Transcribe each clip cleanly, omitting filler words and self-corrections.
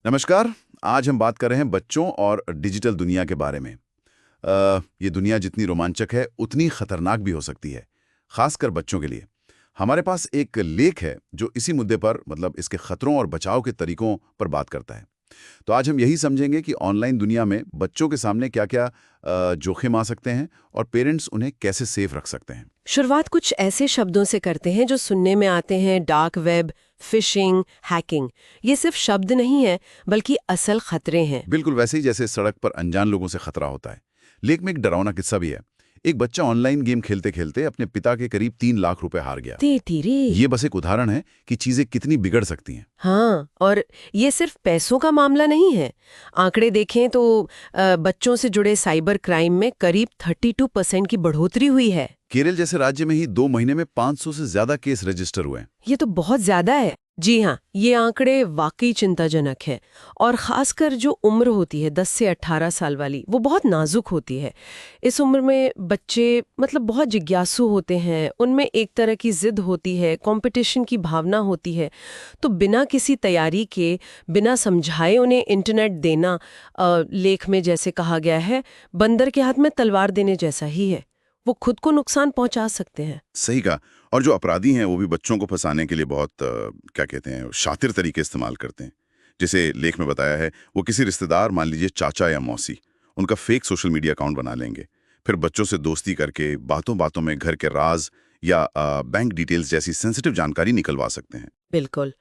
नमस्कार। आज हम बात कर रहे हैं बच्चों और डिजिटल दुनिया के बारे में। ये दुनिया जितनी रोमांचक है उतनी खतरनाक भी हो सकती है, खासकर बच्चों के लिए। हमारे पास एक लेख है जो इसी मुद्दे पर मतलब इसके खतरों और बचाव के तरीकों पर बात करता है। तो आज हम यही समझेंगे कि ऑनलाइन दुनिया में बच्चों के सामने क्या-क्या जोखिम आ सकते हैं और पेरेंट्स उन्हें कैसे सेफ रख सकते हैं। शुरुआत कुछ ऐसे शब्दों से करते हैं जो सुनने में आते हैं: डार्क वेब, फिशिंग, हैकिंग। ये सिर्फ शब्द नहीं है, बल्कि असल खतरे हैं। बिल्कुल वैसे ही जैसे सड़क पर अनजान लोगों से खतरा होता है। लेख में एक डरावना किस्सा भी है। एक बच्चा ऑनलाइन गेम खेलते-खेलते अपने पिता के करीब 3 लाख रुपए हार गया। धीरे। ये बस एक उदाहरण है कि चीजें कितनी बिगड़ सकती हैं। हाँ, और ये सिर्फ पैसों का मामला नहीं है। आंकड़े देखें तो बच्चों से जुड़े साइबर क्राइम में करीब 32% की बढ़ोतरी हुई है। केरल जैसे राज्य में ही 2 महीने में 500 से ज्यादा केस रजिस्टर हुए हैं। ये तो बहुत ज्यादा है। जी हाँ, ये आंकड़े वाकई चिंताजनक है। और खासकर जो उम्र होती है 10 से 18 साल वाली, वो बहुत नाजुक होती है। इस उम्र में बच्चे मतलब बहुत जिज्ञासु होते हैं, उनमें एक तरह की जिद होती है, कंपटीशन की भावना होती है। तो बिना किसी तैयारी के, बिना समझाए उन्हें इंटरनेट देना, लेख में जैसे कहा गया है, बंदर के हाथ में तलवार देने जैसा ही है। वो खुद को नुकसान पहुंचा सकते हैं। सही कहा। और जो अपराधी हैं वो भी बच्चों को फंसाने के लिए बहुत क्या कहते हैं शातिर तरीके इस्तेमाल करते हैं। जैसे लेख में बताया है, वो किसी रिश्तेदार, मान लीजिए चाचा या मौसी, उनका फेक सोशल मीडिया अकाउंट बना लेंगे। फिर बच्चों से दोस्ती करके बातों बातों में घर के राज या बैंक डिटेल्स जैसी सेंसिटिव जानकारी निकलवा सकते हैं। बिल्कुल।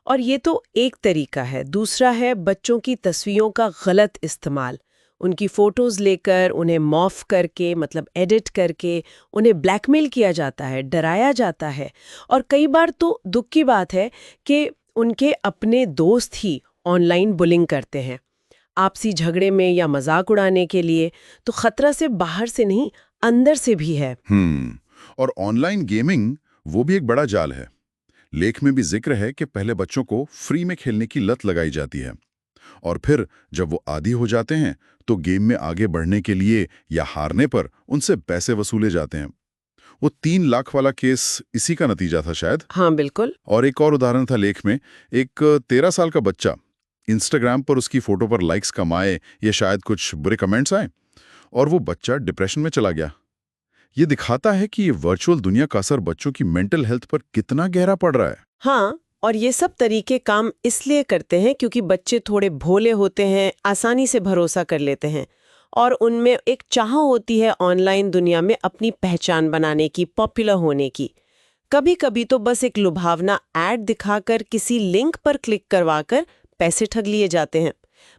और ये तो एक तरीका है। दूसरा है बच्चों की तस्वीरों का गलत इस्तेमाल। उनकी फोटोज लेकर उन्हें मॉर्फ करके, मतलब एडिट करके, उन्हें ब्लैकमेल किया जाता है, डराया जाता है। और कई बार तो दुख की बात है कि उनके अपने दोस्त ही ऑनलाइन बुलिंग करते हैं, आपसी झगड़े में या मजाक उड़ाने के लिए। तो खतरा सिर्फ बाहर से नहीं, अंदर से भी है। और ऑनलाइन गेमिंग वो भी एक बड़ा जाल है। लेख में भी जिक्र है कि पहले बच्चों को फ्री में खेलने की लत लगाई जाती है और फिर जब वो आदी हो जाते हैं तो गेम में आगे बढ़ने के लिए या हारने पर उनसे पैसे वसूले जाते हैं। वो 3 लाख वाला केस इसी का नतीजा था शायद। हाँ, बिल्कुल। और एक और उदाहरण था लेख में, एक 13 साल का बच्चा इंस्टाग्राम पर उसकी फोटो पर लाइक्स कमाए या शायद कुछ बुरे कमेंट्स आए और वो बच्चा डिप्रेशन में चला गया। ये दिखाता है कि ये वर्चुअल दुनिया का असर बच्चों की मेंटल हेल्थ पर कितना गहरा पड़ रहा है। हाँ, और ये सब तरीके काम इसलिए करते हैं क्योंकि बच्चे थोड़े भोले होते हैं, आसानी से भरोसा कर लेते हैं और उनमें एक चाह होती है ऑनलाइन दुनिया में अपनी पहचान बनाने की, पॉपुलर होने की। कभी कभी तो बस एक लुभावना ऐड दिखाकर, किसी लिंक पर क्लिक करवाकर पैसे ठग लिए जाते हैं।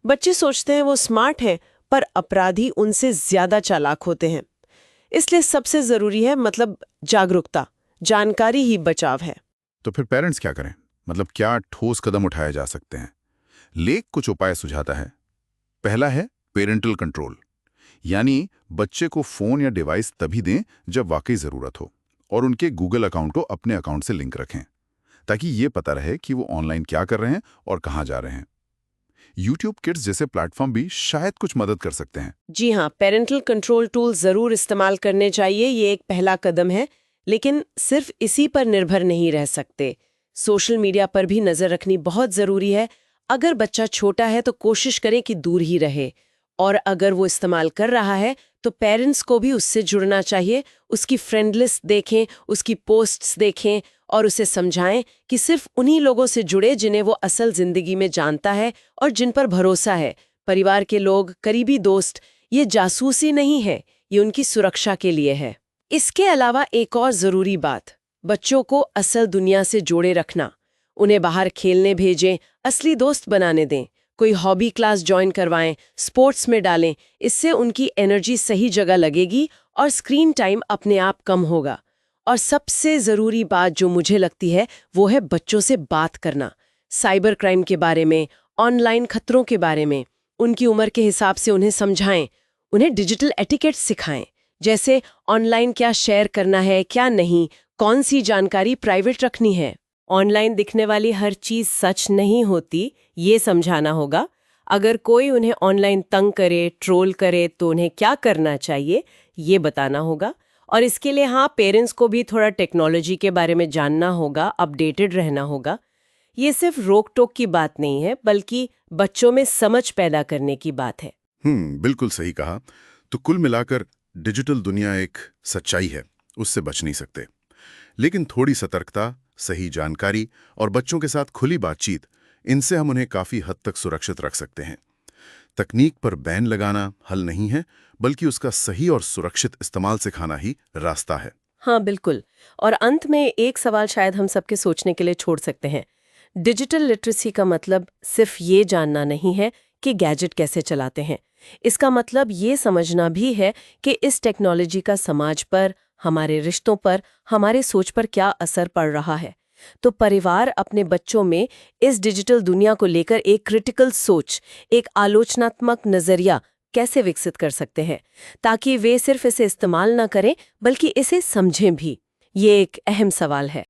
बच्चे सोचते हैं वो स्मार्ट है, पर अपराधी उनसे ज्यादा चालाक होते हैं। इसलिए सबसे जरूरी है मतलब जागरूकता, जानकारी ही बचाव है। तो फिर पेरेंट्स क्या करें? मतलब क्या ठोस कदम उठाए जा सकते हैं? लेख कुछ उपाय सुझाता है। पहला है पेरेंटल कंट्रोल, यानी बच्चे को फोन या डिवाइस तभी दें जब वाकई जरूरत हो और उनके गूगल अकाउंट को अपने अकाउंट से लिंक रखें ताकि ये पता रहे कि वो ऑनलाइन क्या कर रहे हैं और कहां जा रहे हैं। यूट्यूब किड्स जैसे प्लेटफॉर्म भी शायद कुछ मदद कर सकते हैं। जी हाँ, पेरेंटल कंट्रोल टूल जरूर इस्तेमाल करने चाहिए। ये एक पहला कदम है, लेकिन सिर्फ इसी पर निर्भर नहीं रह सकते। सोशल मीडिया पर भी नजर रखनी बहुत जरूरी है। अगर बच्चा छोटा है तो कोशिश करें कि दूर ही रहे, और अगर वो इस्तेमाल कर रहा है तो पेरेंट्स को भी उससे जुड़ना चाहिए। उसकी फ्रेंड लिस्ट देखें, उसकी पोस्ट्स देखें और उसे समझाएं कि सिर्फ उन्हीं लोगों से जुड़े जिन्हें वो असल जिंदगी में जानता है और जिन पर भरोसा है। परिवार के लोग, करीबी दोस्त, ये जासूसी नहीं है, ये उनकी सुरक्षा के लिए है। इसके अलावा एक और जरूरी बात, बच्चों को असल दुनिया से जोड़े रखना। उन्हें बाहर खेलने भेजें, असली दोस्त बनाने दें, कोई हॉबी क्लास ज्वाइन करवाएं, स्पोर्ट्स में डालें। इससे उनकी एनर्जी सही जगह लगेगी और स्क्रीन टाइम अपने आप कम होगा। और सबसे जरूरी बात जो मुझे लगती है वो है बच्चों से बात करना, साइबर क्राइम के बारे में, ऑनलाइन खतरों के बारे में। उनकी उम्र के हिसाब से उन्हें समझाएं, उन्हें डिजिटल एटिकेट सिखाएं, जैसे ऑनलाइन क्या शेयर करना है, क्या नहीं, कौन सी जानकारी प्राइवेट रखनी है। ऑनलाइन दिखने वाली हर चीज सच नहीं होती, ये समझाना होगा। अगर कोई उन्हें ऑनलाइन तंग करे, ट्रोल करे, तो उन्हें क्या करना चाहिए, ये बताना होगा। और इसके लिए हाँ, पेरेंट्स को भी थोड़ा टेक्नोलॉजी के बारे में जानना होगा, अपडेटेड रहना होगा। ये सिर्फ रोक टोक की बात नहीं है, बल्कि बच्चों में समझ पैदा करने की बात है। बिल्कुल सही कहा। तो कुल मिलाकर डिजिटल दुनिया एक सच्चाई है, उससे बच नहीं सकते। लेकिन थोड़ी सतर्कता, सही जानकारी और बच्चों के साथ खुली बातचीत, इनसे हम उन्हें काफी हद तक सुरक्षित रख सकते हैं। तकनीक पर बैन लगाना हल नहीं है, बल्कि उसका सही और सुरक्षित इस्तेमाल सिखाना ही रास्ता है। हाँ, बिल्कुल। और अंत में एक सवाल शायद हम सबके सोचने के लिए छोड़ सकते हैं। डिजिटल लिटरेसी का मतलब सिर्फ ये जानना नहीं है कि गैजेट कैसे चलाते हैं। इसका मतलब ये समझना भी है कि इस टेक्नोलॉजी का समाज पर, हमारे रिश्तों पर, हमारे सोच पर क्या असर पड़ रहा है। तो परिवार अपने बच्चों में इस डिजिटल दुनिया को लेकर एक क्रिटिकल सोच, एक आलोचनात्मक नजरिया कैसे विकसित कर सकते हैं, ताकि वे सिर्फ इसे इस्तेमाल ना करें, बल्कि इसे समझें भी। ये एक अहम सवाल है।